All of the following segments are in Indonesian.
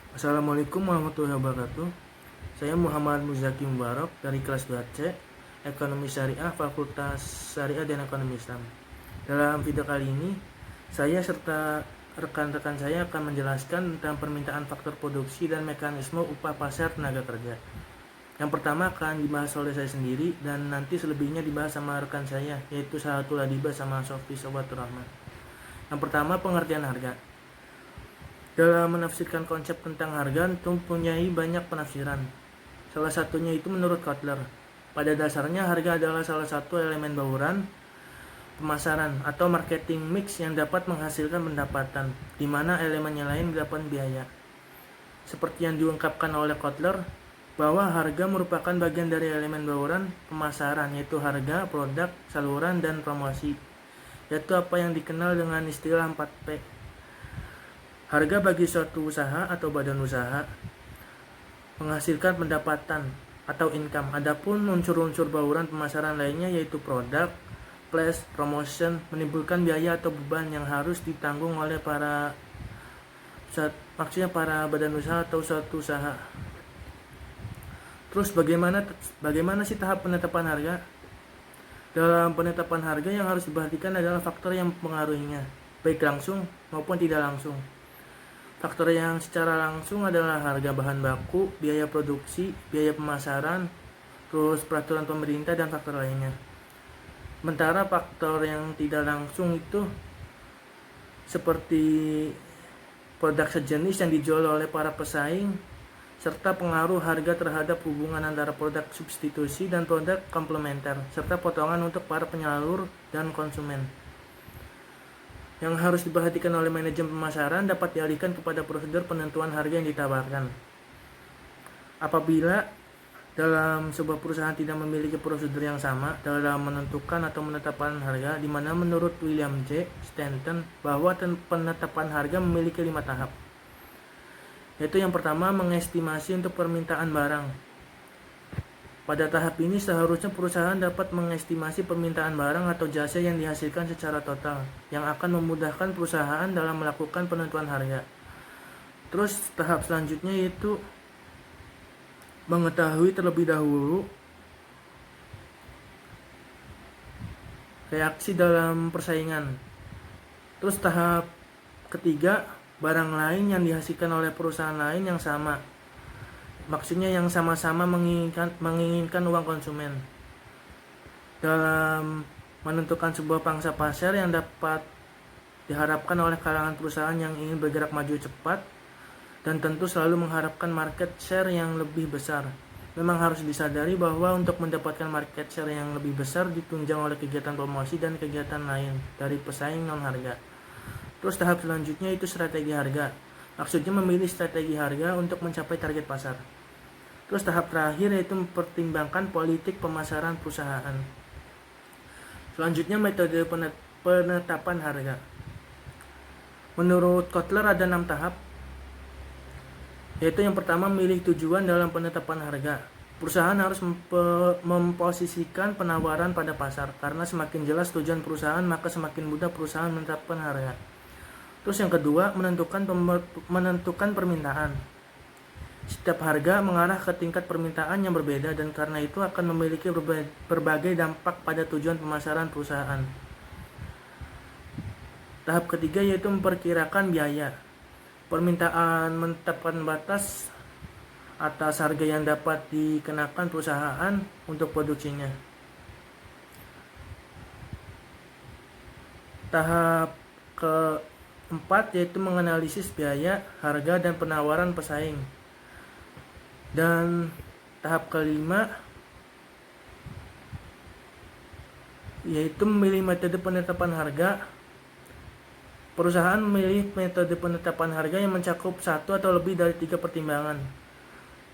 Assalamualaikum warahmatullahi wabarakatuh. Saya Muhammad Muzaki Mubarak dari kelas 2C Ekonomi Syariah Fakultas Syariah dan Ekonomi Islam. Dalam video kali ini, saya serta rekan-rekan saya akan menjelaskan tentang permintaan faktor produksi dan mekanisme upah pasar tenaga kerja. Yang pertama akan dibahas oleh saya sendiri dan nanti selebihnya dibahas sama rekan saya, yaitu Sahatul Adiba sama Sofi Sobatur Rahman. Yang pertama, pengertian harga. Dalam menafsirkan konsep tentang harga tentu mempunyai banyak penafsiran. Salah satunya itu menurut Kotler. Pada dasarnya harga adalah salah satu elemen bauran pemasaran atau marketing mix yang dapat menghasilkan pendapatan, di mana elemen yang lain dapat biaya. Seperti yang diungkapkan oleh Kotler, bahwa harga merupakan bagian dari elemen bauran pemasaran, yaitu harga, produk, saluran, dan promosi, yaitu apa yang dikenal dengan istilah 4P. Harga bagi suatu usaha atau badan usaha menghasilkan pendapatan atau income. Adapun unsur-unsur bauran pemasaran lainnya yaitu produk, place, promotion menimbulkan biaya atau beban yang harus ditanggung oleh para badan usaha atau suatu usaha. Terus bagaimana sih tahap penetapan harga? Dalam penetapan harga yang harus diperhatikan adalah faktor yang mempengaruhinya, baik langsung maupun tidak langsung. Faktor yang secara langsung adalah harga bahan baku, biaya produksi, biaya pemasaran, terus peraturan pemerintah dan faktor lainnya. Sementara faktor yang tidak langsung itu seperti produk sejenis yang dijual oleh para pesaing, serta pengaruh harga terhadap hubungan antara produk substitusi dan produk komplementer, serta potongan untuk para penyalur dan konsumen. Yang harus diperhatikan oleh manajemen pemasaran dapat dialihkan kepada prosedur penentuan harga yang ditawarkan. Apabila dalam sebuah perusahaan tidak memiliki prosedur yang sama dalam menentukan atau menetapkan harga, di mana menurut William J. Stanton bahwa penetapan harga memiliki 5 tahap. Yaitu yang pertama, mengestimasi untuk permintaan barang. Pada tahap ini seharusnya perusahaan dapat mengestimasi permintaan barang atau jasa yang dihasilkan secara total, yang akan memudahkan perusahaan dalam melakukan penentuan harga. Terus tahap selanjutnya yaitu mengetahui terlebih dahulu reaksi dalam persaingan. Terus tahap ketiga, barang lain yang dihasilkan oleh perusahaan lain yang sama. Maksudnya yang sama-sama menginginkan uang konsumen. Dalam menentukan sebuah pangsa pasar yang dapat diharapkan oleh kalangan perusahaan yang ingin bergerak maju cepat dan tentu selalu mengharapkan market share yang lebih besar. Memang harus disadari bahwa untuk mendapatkan market share yang lebih besar ditunjang oleh kegiatan promosi dan kegiatan lain dari pesaing non harga. Terus tahap selanjutnya itu strategi harga. Maksudnya memilih strategi harga untuk mencapai target pasar. Terus tahap terakhir yaitu mempertimbangkan politik pemasaran perusahaan. Selanjutnya metode penetapan harga. Menurut Kotler ada 6 tahap. Yaitu yang pertama, memilih tujuan dalam penetapan harga. Perusahaan harus memposisikan penawaran pada pasar, karena semakin jelas tujuan perusahaan maka semakin mudah perusahaan menetapkan harga. Terus yang kedua, menentukan permintaan. Setiap harga mengarah ke tingkat permintaan yang berbeda dan karena itu akan memiliki berbagai dampak pada tujuan pemasaran perusahaan. Tahap ketiga yaitu memperkirakan biaya. Permintaan menetapkan batas atas harga yang dapat dikenakan perusahaan untuk produksinya. Tahap keempat yaitu menganalisis biaya, harga, dan penawaran pesaing. Dan tahap kelima yaitu memilih metode penetapan harga. Perusahaan memilih metode penetapan harga yang mencakup satu atau lebih dari 3 pertimbangan.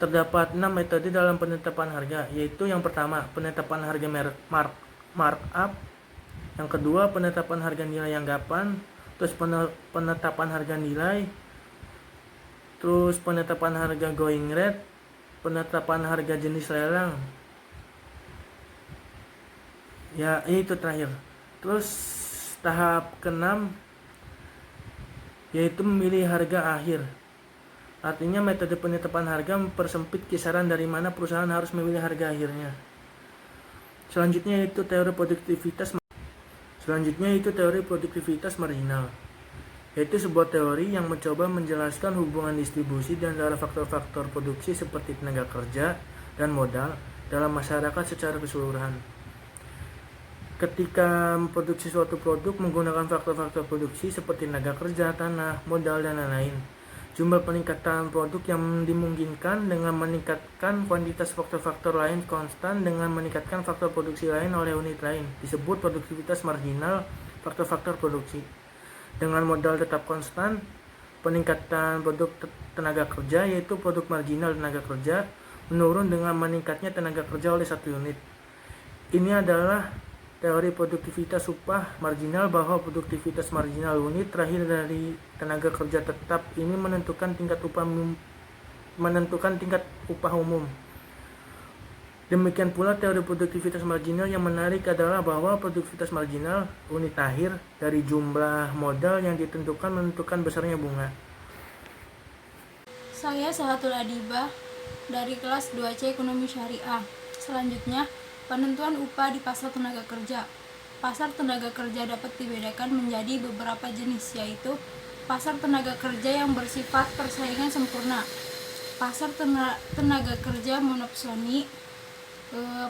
Terdapat 6 metode dalam penetapan harga, yaitu yang pertama, penetapan harga markup. Yang kedua, penetapan harga nilai anggapan. Terus penetapan harga nilai. Terus penetapan harga going rate. Penetapan harga jenis lelang. Ya, itu terakhir. Terus tahap keenam yaitu memilih harga akhir. Artinya metode penetapan harga mempersempit kisaran dari mana perusahaan harus memilih harga akhirnya. Selanjutnya itu teori produktivitas marginal, yaitu sebuah teori yang mencoba menjelaskan hubungan distribusi dan antara faktor-faktor produksi seperti tenaga kerja dan modal dalam masyarakat secara keseluruhan. Ketika memproduksi suatu produk menggunakan faktor-faktor produksi seperti tenaga kerja, tanah, modal, dan lain-lain, jumlah peningkatan produk yang dimungkinkan dengan meningkatkan kuantitas faktor-faktor lain konstan dengan meningkatkan faktor produksi lain oleh unit lain disebut produktivitas marginal faktor-faktor produksi. Dengan modal tetap konstan, peningkatan produk tenaga kerja yaitu produk marginal tenaga kerja menurun dengan meningkatnya tenaga kerja oleh satu unit. Ini adalah teori produktivitas upah marginal, bahwa produktivitas marginal unit terakhir dari tenaga kerja tetap ini menentukan tingkat upah umum. Demikian pula teori produktivitas marginal yang menarik adalah bahwa produktivitas marginal unit akhir dari jumlah modal yang ditentukan menentukan besarnya bunga. Saya Sahatul Adibah dari kelas 2C Ekonomi Syariah. Selanjutnya, penentuan upah di pasar tenaga kerja. Pasar tenaga kerja dapat dibedakan menjadi beberapa jenis, yaitu pasar tenaga kerja yang bersifat persaingan sempurna, pasar tenaga kerja monopsoni,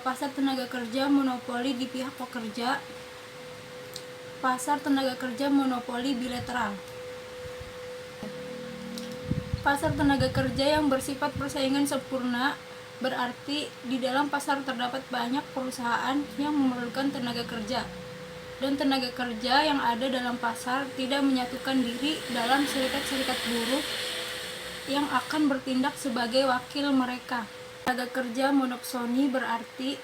pasar tenaga kerja monopoli di pihak pekerja, pasar tenaga kerja monopoli bilateral. Pasar tenaga kerja yang bersifat persaingan sempurna berarti di dalam pasar terdapat banyak perusahaan yang memerlukan tenaga kerja, dan tenaga kerja yang ada dalam pasar tidak menyatukan diri dalam serikat-serikat buruh yang akan bertindak sebagai wakil mereka. Tenaga kerja monopsoni berarti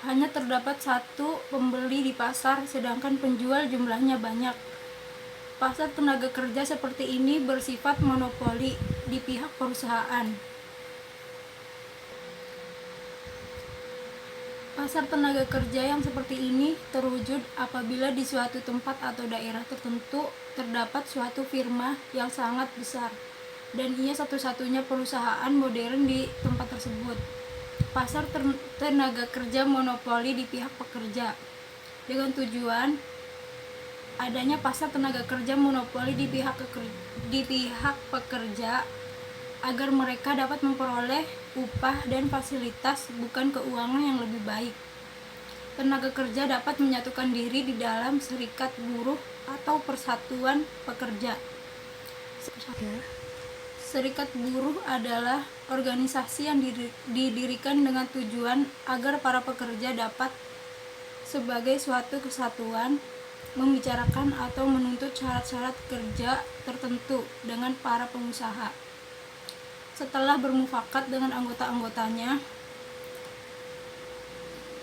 hanya terdapat satu pembeli di pasar sedangkan penjual jumlahnya banyak. Pasar tenaga kerja seperti ini bersifat monopoli di pihak perusahaan. Pasar tenaga kerja yang seperti ini terwujud apabila di suatu tempat atau daerah tertentu terdapat suatu firma yang sangat besar dan ia satu-satunya perusahaan modern di tempat tersebut. Pasar tenaga kerja monopoli di pihak pekerja dengan tujuan adanya pasar tenaga kerja monopoli di pihak pekerja agar mereka dapat memperoleh upah dan fasilitas bukan keuangan yang lebih baik. Tenaga kerja dapat menyatukan diri di dalam serikat buruh atau persatuan pekerja. Serikat buruh adalah organisasi yang didirikan dengan tujuan agar para pekerja dapat sebagai suatu kesatuan membicarakan atau menuntut syarat-syarat kerja tertentu dengan para pengusaha. Setelah bermufakat dengan anggota-anggotanya,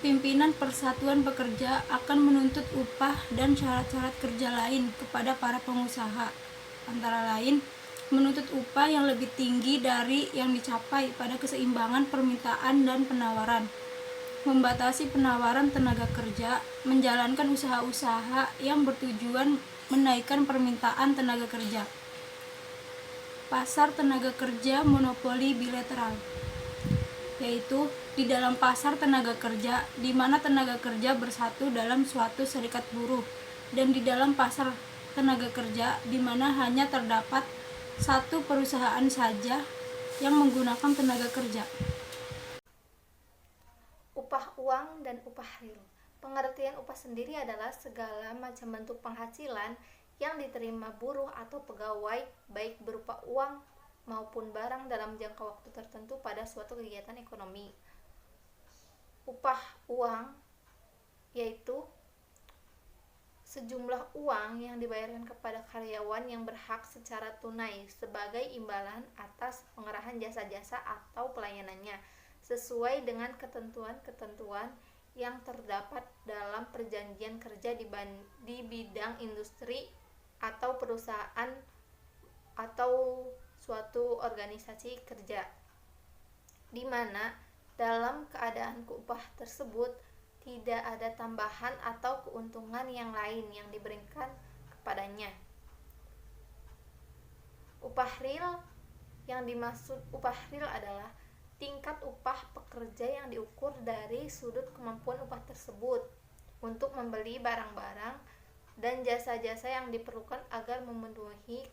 pimpinan persatuan pekerja akan menuntut upah dan syarat-syarat kerja lain kepada para pengusaha, antara lain menuntut upah yang lebih tinggi dari yang dicapai pada keseimbangan permintaan dan penawaran, membatasi penawaran tenaga kerja, menjalankan usaha-usaha yang bertujuan menaikkan permintaan tenaga kerja. Pasar tenaga kerja monopoli bilateral, yaitu di dalam pasar tenaga kerja di mana tenaga kerja bersatu dalam suatu serikat buruh, dan di dalam pasar tenaga kerja di mana hanya terdapat satu perusahaan saja yang menggunakan tenaga kerja. Upah uang dan upah real. Pengertian upah sendiri adalah segala macam bentuk penghasilan yang diterima buruh atau pegawai baik berupa uang maupun barang dalam jangka waktu tertentu pada suatu kegiatan ekonomi. Upah uang yaitu sejumlah uang yang dibayarkan kepada karyawan yang berhak secara tunai sebagai imbalan atas pengerahan jasa-jasa atau pelayanannya sesuai dengan ketentuan-ketentuan yang terdapat dalam perjanjian kerja di bidang industri atau perusahaan atau suatu organisasi kerja, di mana dalam keadaan upah tersebut tidak ada tambahan atau keuntungan yang lain yang diberikan kepadanya. Upah real Yang dimaksud upah real adalah tingkat upah pekerja yang diukur dari sudut kemampuan upah tersebut untuk membeli barang-barang dan jasa-jasa yang diperlukan agar memenuhi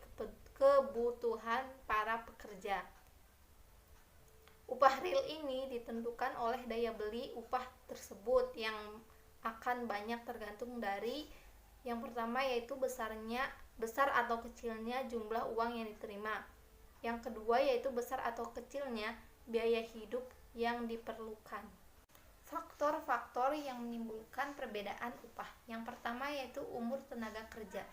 kebutuhan para pekerja. Upah real ini ditentukan oleh daya beli upah tersebut yang akan banyak tergantung dari yang pertama yaitu besar atau kecilnya jumlah uang yang diterima. Yang kedua yaitu besar atau kecilnya biaya hidup yang diperlukan. Faktor-faktor yang menimbulkan perbedaan upah. Yang pertama yaitu umur tenaga kerja.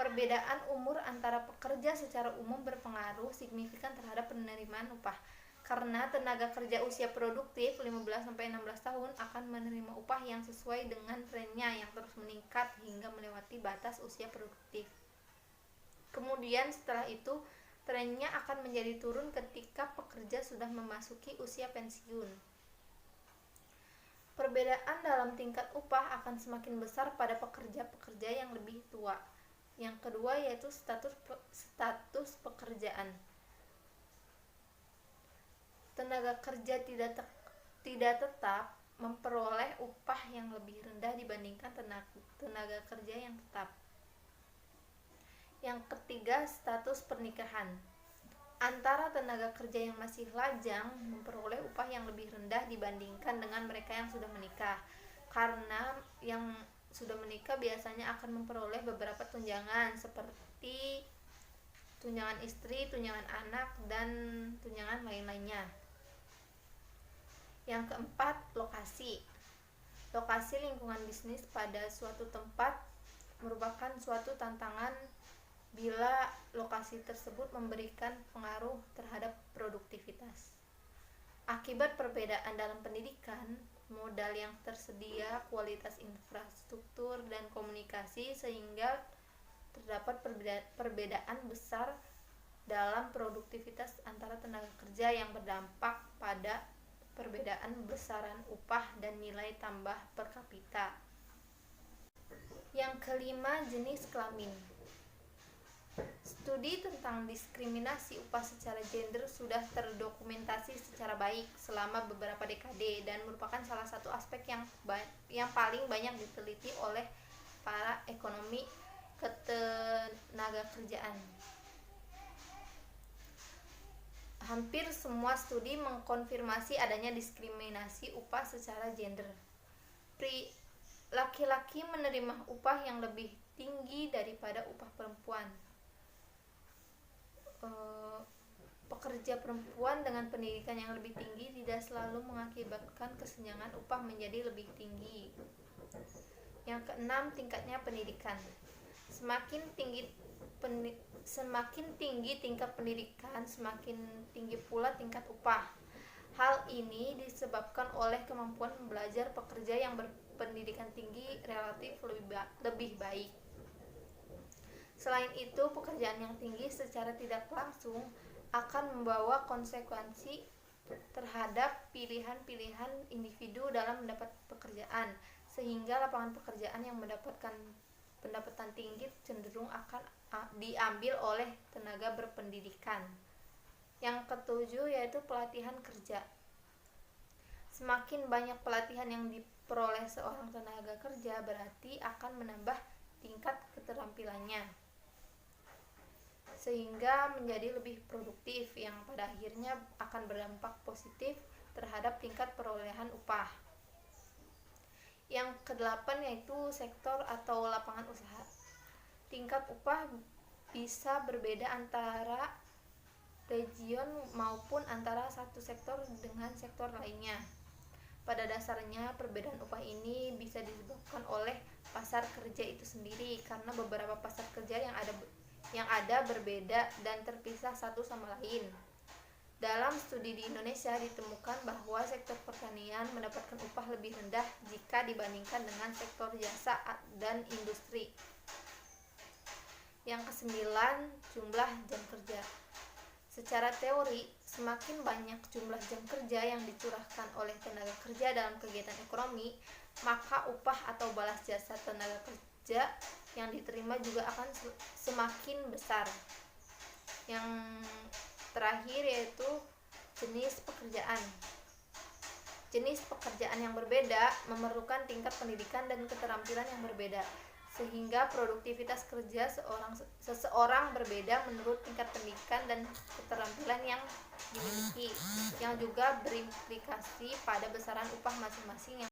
Perbedaan umur antara pekerja secara umum berpengaruh signifikan terhadap penerimaan upah. Karena tenaga kerja usia produktif 15-16 tahun akan menerima upah yang sesuai dengan trennya yang terus meningkat hingga melewati batas usia produktif. Kemudian setelah itu trennya akan menjadi turun ketika pekerja sudah memasuki usia pensiun. Perbedaan dalam tingkat upah akan semakin besar pada pekerja-pekerja yang lebih tua. Yang kedua yaitu status pekerjaan. Tenaga kerja tidak tetap memperoleh upah yang lebih rendah dibandingkan tenaga kerja yang tetap. Yang ketiga, status pernikahan. Antara tenaga kerja yang masih lajang memperoleh upah yang lebih rendah dibandingkan dengan mereka yang sudah menikah. Karena yang sudah menikah biasanya akan memperoleh beberapa tunjangan seperti tunjangan istri, tunjangan anak, dan tunjangan lain-lainnya. Yang keempat, lokasi. Lokasi lingkungan bisnis pada suatu tempat merupakan suatu tantangan bila lokasi tersebut memberikan pengaruh terhadap produktivitas. Akibat perbedaan dalam pendidikan, modal yang tersedia, kualitas infrastruktur, dan komunikasi sehingga terdapat perbedaan besar dalam produktivitas antara tenaga kerja yang berdampak pada perbedaan besaran upah dan nilai tambah per kapita. Yang kelima, jenis kelamin. Studi tentang diskriminasi upah secara gender sudah terdokumentasi secara baik selama beberapa dekade dan merupakan salah satu aspek yang paling banyak diteliti oleh para ekonomi ketenagakerjaan. Hampir semua studi mengkonfirmasi adanya diskriminasi upah secara gender. Laki-laki menerima upah yang lebih tinggi daripada upah perempuan. Pekerja perempuan dengan pendidikan yang lebih tinggi tidak selalu mengakibatkan kesenjangan upah menjadi lebih tinggi. Yang keenam, tingkatnya pendidikan. Semakin tinggi tingkat pendidikan, semakin tinggi pula tingkat upah. Hal ini disebabkan oleh kemampuan belajar pekerja yang berpendidikan tinggi relatif lebih baik. Selain itu, pekerjaan yang tinggi secara tidak langsung akan membawa konsekuensi terhadap pilihan-pilihan individu dalam mendapat pekerjaan, sehingga lapangan pekerjaan yang mendapatkan pendapatan tinggi cenderung akan diambil oleh tenaga berpendidikan. Yang ketujuh yaitu pelatihan kerja. Semakin banyak pelatihan yang diperoleh seorang tenaga kerja berarti akan menambah tingkat keterampilannya, sehingga menjadi lebih produktif yang pada akhirnya akan berdampak positif terhadap tingkat perolehan upah. Yang kedelapan yaitu sektor atau lapangan usaha. Tingkat upah bisa berbeda antara region maupun antara satu sektor dengan sektor lainnya. Pada dasarnya, perbedaan upah ini bisa disebabkan oleh pasar kerja itu sendiri, karena beberapa pasar kerja yang ada berbeda dan terpisah satu sama lain. Dalam studi di Indonesia ditemukan bahwa sektor pertanian mendapatkan upah lebih rendah jika dibandingkan dengan sektor jasa dan industri. Yang kesembilan, jumlah jam kerja. Secara teori, semakin banyak jumlah jam kerja yang dicurahkan oleh tenaga kerja dalam kegiatan ekonomi, maka upah atau balas jasa tenaga kerja yang diterima juga akan semakin besar. Yang terakhir yaitu jenis pekerjaan. Jenis pekerjaan yang berbeda memerlukan tingkat pendidikan dan keterampilan yang berbeda, sehingga produktivitas kerja seseorang berbeda menurut tingkat pendidikan dan keterampilan yang dimiliki, yang juga berimplikasi pada besaran upah masing-masing yang